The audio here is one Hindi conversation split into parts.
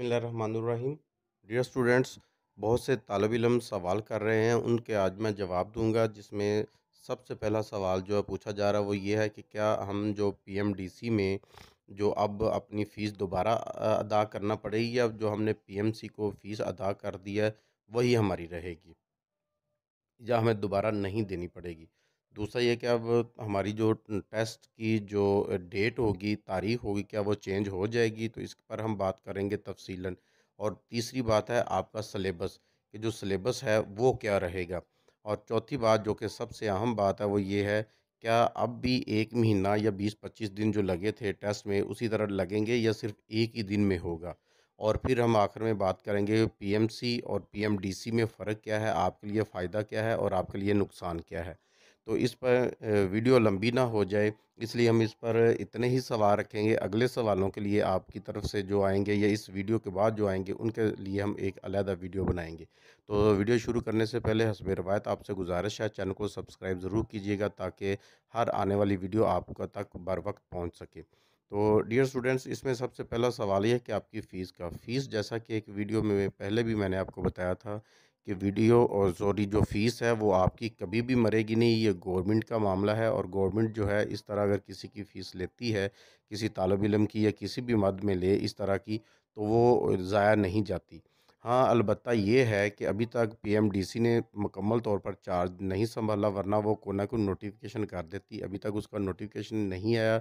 बिस्मिल्लाहिर्रहमानुर्रहीम। डियर स्टूडेंट्स, बहुत से तालिब इल्म सवाल कर रहे हैं, उनके आज मैं जवाब दूंगा। जिसमें सबसे पहला सवाल जो है पूछा जा रहा है वो ये है कि क्या हम जो पीएमडीसी में जो अब अपनी फ़ीस दोबारा अदा करना पड़ेगी, या जो हमने पीएमसी को फ़ीस अदा कर दिया है वही हमारी रहेगी, या हमें दोबारा नहीं देनी पड़ेगी। दूसरा ये कि अब हमारी जो टेस्ट की जो डेट होगी, तारीख होगी, क्या वो चेंज हो जाएगी? तो इस पर हम बात करेंगे तफ़सीलन। और तीसरी बात है आपका सिलेबस, कि जो सिलेबस है वो क्या रहेगा? और चौथी बात जो कि सबसे अहम बात है वो ये है, क्या अब भी 1 महीना या 20-25 दिन जो लगे थे टेस्ट में उसी तरह लगेंगे, या सिर्फ़ 1 ही दिन में होगा? और फिर हम आखिर में बात करेंगे पीएमसी और पीएमडीसी में फ़र्क क्या है, आपके लिए फ़ायदा क्या है और आपके लिए नुकसान क्या है। तो इस पर वीडियो लंबी ना हो जाए, इसलिए हम इस पर इतने ही सवाल रखेंगे। अगले सवालों के लिए आपकी तरफ से जो आएँगे या इस वीडियो के बाद जो आएँगे उनके लिए हम एक अलहदा वीडियो बनाएँगे। तो वीडियो शुरू करने से पहले हस्ब रिवायत आपसे गुज़ारिश है, चैनल को सब्सक्राइब ज़रूर कीजिएगा ताकि हर आने वाली वीडियो आप तक बर वक़्त पहुँच सके। तो डियर स्टूडेंट्स, इसमें सबसे पहला सवाल ये है कि आपकी फ़ीस का फ़ीस, जैसा कि एक वीडियो में पहले भी मैंने आपको बताया था कि वीडियो और सॉरी जो फ़ीस है वो आपकी कभी भी मरेगी नहीं। ये गवर्नमेंट का मामला है, और गवर्नमेंट जो है इस तरह अगर किसी की फ़ीस लेती है, किसी तालिब इल्म की या किसी भी मद में ले इस तरह की, तो वो ज़ाया नहीं जाती। हाँ, अलबत्ता ये है कि अभी तक पीएमडीसी ने मुकम्मल तौर पर चार्ज नहीं सँभाला, वरना वो कोई ना कोई नोटिफ़िकेशन कर देती। अभी तक उसका नोटिफ़िकेशन नहीं आया।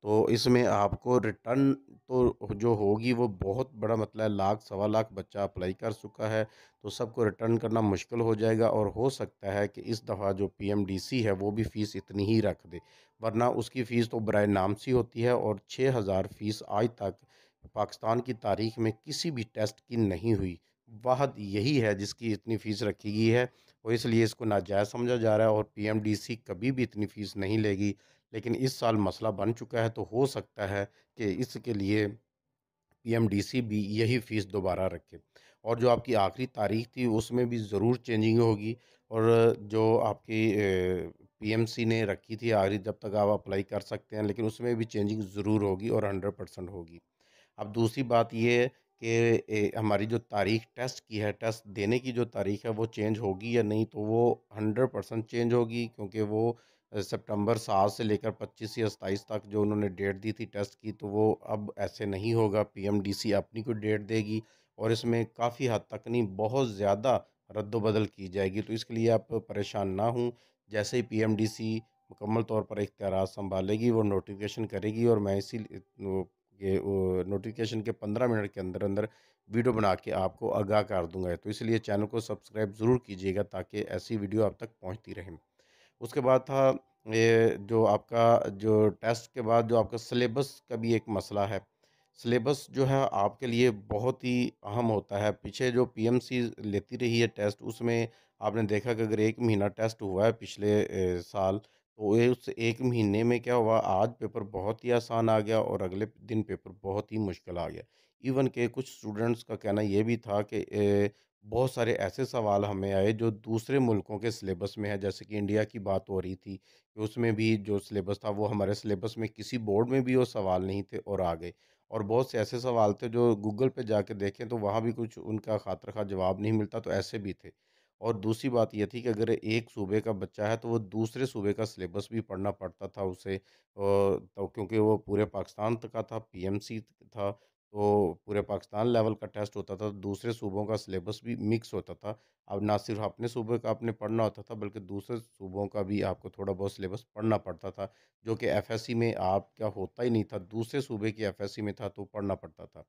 तो इसमें आपको रिटर्न तो जो होगी वो बहुत बड़ा मतला है, लाख सवा लाख बच्चा अप्लाई कर चुका है, तो सबको रिटर्न करना मुश्किल हो जाएगा। और हो सकता है कि इस दफ़ा जो पीएमडीसी है वो भी फ़ीस इतनी ही रख दे, वरना उसकी फ़ीस तो बराए नाम सी होती है। और 6000 फ़ीस आज तक पाकिस्तान की तारीख में किसी भी टेस्ट की नहीं हुई। वाहद यही है जिसकी इतनी फ़ीस रखी गई है, और इसलिए इसको नाजायज़ समझा जा रहा है, और पीएमडीसी कभी भी इतनी फ़ीस नहीं लेगी। लेकिन इस साल मसला बन चुका है, तो हो सकता है कि इसके लिए पीएमडीसी भी यही फ़ीस दोबारा रखे। और जो आपकी आखिरी तारीख थी उसमें भी ज़रूर चेंजिंग होगी। और जो आपकी पीएमसी ने रखी थी आखिरी, जब तक आप अप्लाई कर सकते हैं, लेकिन उसमें भी चेंजिंग ज़रूर होगी और 100% होगी। अब दूसरी बात ये है कि हमारी जो तारीख टेस्ट की है, टेस्ट देने की जो तारीख है वो चेंज होगी या नहीं, तो वो 100% चेंज होगी, क्योंकि वो सितंबर 7 से लेकर 25 या 27 तक जो उन्होंने डेट दी थी टेस्ट की, तो वो अब ऐसे नहीं होगा। पीएमडीसी अपनी कोई डेट देगी, और इसमें काफ़ी हद तक नहीं, बहुत ज़्यादा रद्द-बदल की जाएगी। तो इसके लिए आप परेशान ना हों। जैसे ही पीएमडीसी मुकम्मल तौर पर इख्तियारात सँभालेगी, वो नोटिफ़िकेशन करेगी, और मैं ये नोटिफ़िकेशन के 15 मिनट के अंदर-अंदर वीडियो बना के आपको आगाह कर दूँगा। तो इसलिए चैनल को सब्सक्राइब ज़रूर कीजिएगा ताकि ऐसी वीडियो आप तक पहुँचती रहें। उसके बाद था ये जो आपका जो टेस्ट के बाद जो आपका सिलेबस का भी एक मसला है। सिलेबस जो है आपके लिए बहुत ही अहम होता है। पीछे जो पीएमसी लेती रही है टेस्ट, उसमें आपने देखा कि अगर 1 महीना टेस्ट हुआ है पिछले साल, तो ये उस 1 महीने में क्या हुआ, आज पेपर बहुत ही आसान आ गया और अगले दिन पेपर बहुत ही मुश्किल आ गया। इवन के कुछ स्टूडेंट्स का कहना ये भी था कि बहुत सारे ऐसे सवाल हमें आए जो दूसरे मुल्कों के सिलेबस में है, जैसे कि इंडिया की बात हो रही थी कि उसमें भी जो सिलेबस था वो हमारे सिलेबस में किसी बोर्ड में भी वो सवाल नहीं थे और आ गए। और बहुत से ऐसे सवाल थे जो गूगल पे जाके देखें तो वहाँ भी कुछ उनका खातिर-ख़ास जवाब नहीं मिलता, तो ऐसे भी थे। और दूसरी बात ये थी कि अगर एक सूबे का बच्चा है तो वो दूसरे सूबे का सिलेबस भी पढ़ना पड़ता था उसे, तो क्योंकि वो पूरे पाकिस्तान तक का था, पीएमसी था, तो पूरे पाकिस्तान लेवल का टेस्ट होता था, दूसरे सूबों का सिलेबस भी मिक्स होता था। अब ना सिर्फ अपने सूबे का आपने पढ़ना होता था, बल्कि दूसरे सूबों का भी आपको थोड़ा बहुत सिलेबस पढ़ना पड़ता था, जो कि एफएससी में आपका होता ही नहीं था। दूसरे सूबे की एफएससी में था तो पढ़ना पड़ता था।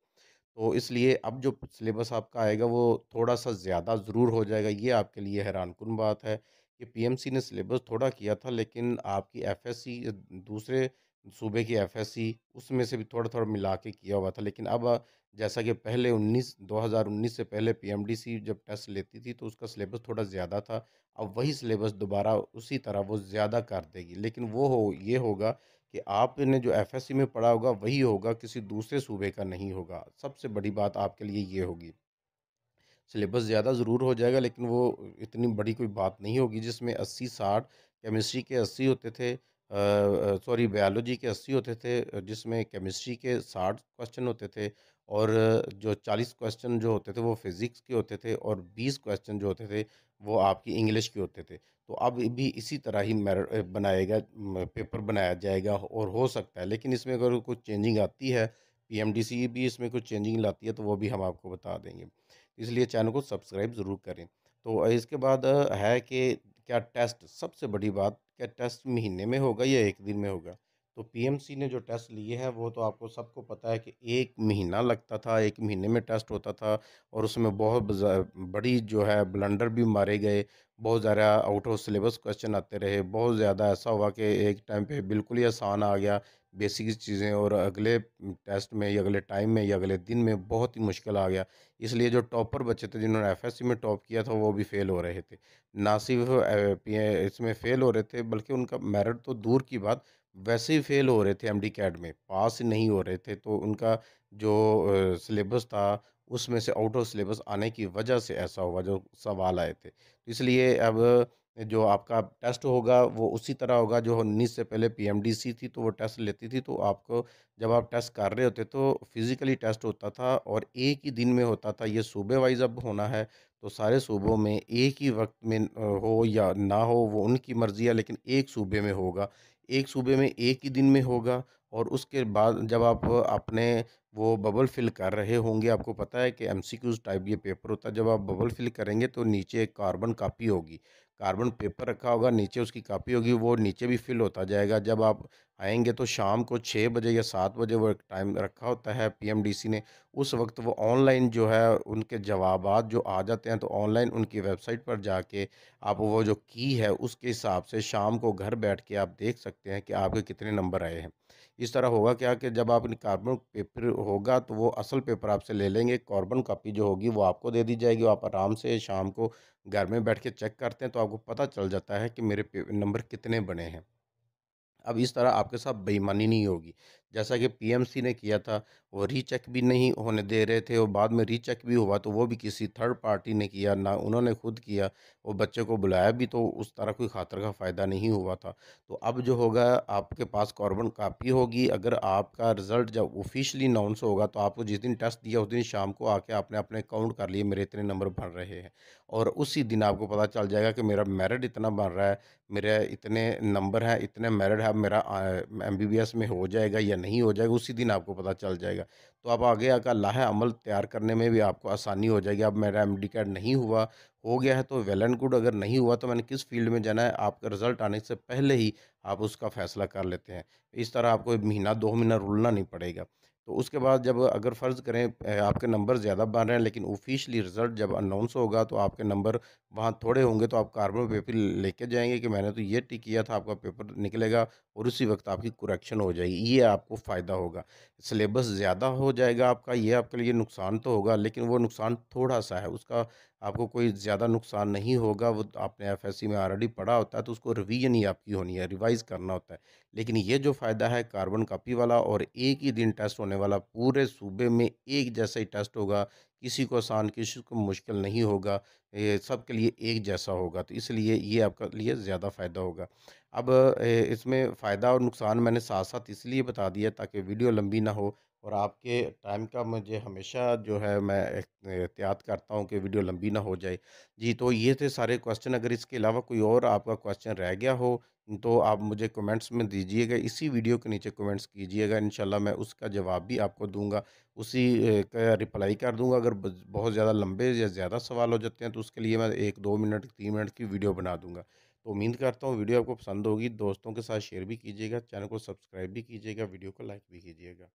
तो इसलिए अब जो सिलेबस आपका आएगा वो थोड़ा-सा ज़्यादा ज़रूर हो जाएगा। ये आपके लिए हैरानकुन बात है कि पीएमसी ने सिलेबस थोड़ा किया था, लेकिन आपकी एफएससी दूसरे सूबे की एफएससी उसमें से भी थोड़ा-थोड़ा मिला के किया हुआ था। लेकिन अब जैसा कि पहले 2019 से पहले पीएमडीसी जब टेस्ट लेती थी तो उसका सिलेबस थोड़ा ज़्यादा था। अब वही सिलेबस दोबारा उसी तरह वो ज़्यादा कर देगी। लेकिन वो हो ये होगा कि आपने जो एफएससी में पढ़ा होगा वही होगा, किसी दूसरे सूबे का नहीं होगा। सबसे बड़ी बात आपके लिए ये होगी। सिलेबस ज़्यादा ज़रूर हो जाएगा, लेकिन वो इतनी बड़ी कोई बात नहीं होगी, जिसमें 80-60 केमिस्ट्री के 80 होते थे, सॉरी बायोलॉजी के 80 होते थे, जिसमें केमिस्ट्री के 60 क्वेश्चन होते थे, और जो 40 क्वेश्चन जो होते थे वो फ़िज़िक्स के होते थे और 20 क्वेश्चन जो होते थे वो आपकी इंग्लिश के होते थे। तो अब भी इसी तरह ही बनाएगा पेपर बनाया जाएगा और हो सकता है, लेकिन इसमें अगर कुछ चेंजिंग आती है, पीएमडीसी भी इसमें कुछ चेंजिंग लाती है तो वो भी हम आपको बता देंगे। इसलिए चैनल को सब्सक्राइब ज़रूर करें। तो इसके बाद है कि क्या टेस्ट, सबसे बड़ी बात, क्या टेस्ट महीने में होगा या 1 दिन में होगा? तो पीएमसी ने जो टेस्ट लिए हैं वो तो आपको सबको पता है कि 1 महीना लगता था, 1 महीने में टेस्ट होता था और उसमें बहुत बड़ी जो है ब्लंडर भी मारे गए, बहुत ज़्यादा आउट ऑफ सिलेबस क्वेश्चन आते रहे, बहुत ज़्यादा ऐसा हुआ कि एक टाइम पे बिल्कुल ही आसान आ गया, बेसिक चीज़ें, और अगले टेस्ट में या अगले टाइम में या अगले दिन में बहुत ही मुश्किल आ गया। इसलिए जो टॉपर बच्चे थे जिन्होंने एफएससी में टॉप किया था वो भी फेल हो रहे थे। ना सिर्फ इसमें फेल हो रहे थे बल्कि उनका मेरिट तो दूर की बात, वैसे ही फेल हो रहे थे एमडी कैट में, पास नहीं हो रहे थे। तो उनका जो सिलेबस था उसमें से आउट ऑफ सिलेबस आने की वजह से ऐसा हुआ, जो सवाल आए थे। इसलिए अब जो आपका टेस्ट होगा वो उसी तरह होगा जो 19 से पहले पीएमडीसी थी, तो वो टेस्ट लेती थी, तो आपको जब आप टेस्ट कर रहे होते तो फिजिकली टेस्ट होता था और एक ही दिन में होता था। ये सूबे वाइज अब होना है, तो सारे सूबों में एक ही वक्त में हो या ना हो वो उनकी मर्जी है, लेकिन एक सूबे में होगा, एक सूबे में एक ही दिन में होगा। और उसके बाद जब आप अपने वो बबल फिल कर रहे होंगे, आपको पता है कि एमसीक्यूज टाइप ये पेपर होता है, जब आप बबल फिल करेंगे तो नीचे एक कार्बन कॉपी होगी, कार्बन पेपर रखा होगा, नीचे उसकी कॉपी होगी, वो नीचे भी फिल होता जाएगा। जब आप आएंगे तो शाम को 6 बजे या 7 बजे वो एक टाइम रखा होता है पीएमडीसी ने, उस वक्त वो ऑनलाइन जो है उनके जवाबात जो आ जाते हैं, तो ऑनलाइन उनकी वेबसाइट पर जाके आप वो जो की है उसके हिसाब से शाम को घर बैठ के आप देख सकते हैं कि आपके कितने नंबर आए हैं। इस तरह होगा क्या कि जब आप कार्बन पेपर होगा तो वो असल पेपर आपसे ले लेंगे, कार्बन कॉपी जो होगी वो आपको दे दी जाएगी, आप आराम से शाम को घर में बैठ के चेक करते हैं तो आपको पता चल जाता है कि मेरे नंबर कितने बने हैं। अब इस तरह आपके साथ बेईमानी नहीं होगी। जैसा कि पीएमसी ने किया था, वो रीचेक भी नहीं होने दे रहे थे और बाद में रीचेक भी हुआ तो वो भी किसी थर्ड पार्टी ने किया, ना उन्होंने खुद किया। वो बच्चे को बुलाया भी तो उस तरह कोई खातर का फ़ायदा नहीं हुआ था। तो अब जो होगा, आपके पास कार्बन कॉपी होगी, अगर आपका रिज़ल्ट जब ऑफ़िशियली अनाउंस होगा तो आपको जिस दिन टेस्ट दिया उस दिन शाम को आके आपने अपने काउंट कर लिए मेरे इतने नंबर बन रहे हैं। और उसी दिन आपको पता चल जाएगा कि मेरा मेरिट इतना बन रहा है, मेरे इतने नंबर हैं, इतने मेरिट है, अब मेरा एमबीबीएस में हो जाएगा या नहीं हो जाएगा, उसी दिन आपको पता चल जाएगा। तो अब आगे का लाहे-अमल तैयार करने में भी आपको आसानी हो जाएगी। अब मेरा एमडी कैट नहीं हुआ, हो गया है तो वेल एंड गुड, अगर नहीं हुआ तो मैंने किस फ़ील्ड में जाना है, आपका रिज़ल्ट आने से पहले ही आप उसका फ़ैसला कर लेते हैं। इस तरह आपको महीना 2 महीना रुलना नहीं पड़ेगा। तो उसके बाद जब अगर फ़र्ज़ करें आपके नंबर ज़्यादा बन रहे हैं, लेकिन ऑफ़िशियली रिज़ल्ट जब अनाउंस होगा तो आपके नंबर वहाँ थोड़े होंगे, तो आप कार्बन पेपर लेके जाएँगे कि मैंने तो ये टिक किया था, आपका पेपर निकलेगा और उसी वक़्त आपकी करेक्शन हो जाएगी। ये आपको फ़ायदा होगा। सिलेबस ज़्यादा हो जाएगा आपका, ये आपके लिए नुकसान तो होगा, लेकिन वो नुकसान थोड़ा-सा है, उसका आपको कोई ज़्यादा नुकसान नहीं होगा। वो आपने एफएससी में ऑलरेडी पढ़ा होता है, तो उसको रिवीजन ही आपकी होनी है, रिवाइज़ करना होता है। लेकिन ये जो फ़ायदा है कार्बन कॉपी वाला और एक ही दिन टेस्ट होने वाला, पूरे सूबे में एक जैसा ही टेस्ट होगा, किसी को आसान, किसी को मुश्किल नहीं होगा। ये सबके लिए एक जैसा होगा, तो इसलिए ये आपके लिए ज़्यादा फ़ायदा होगा। अब इसमें फ़ायदा और नुकसान मैंने साथ-साथ इसलिए बता दिया ताकि वीडियो लंबी ना हो और आपके टाइम का मुझे हमेशा जो है मैं एहतियात करता हूँ कि वीडियो लंबी ना हो जाए। जी, तो ये थे सारे क्वेश्चन, अगर इसके अलावा कोई और आपका क्वेश्चन रह गया हो, तो आप मुझे कमेंट्स में दीजिएगा, इसी वीडियो के नीचे कमेंट्स कीजिएगा, इंशाल्लाह मैं उसका जवाब भी आपको दूँगा। उसी का रिप्लाई कर दूँगा। अगर बहुत ज़्यादा लंबे या ज़्यादा सवाल हो जाते हैं तो उसके लिए मैं 1-2 मिनट, 3 मिनट की वीडियो बना दूँगा। तो उम्मीद करता हूँ वीडियो आपको पसंद होगी, दोस्तों के साथ शेयर भी कीजिएगा, चैनल को सब्सक्राइब भी कीजिएगा, वीडियो को लाइक भी कीजिएगा।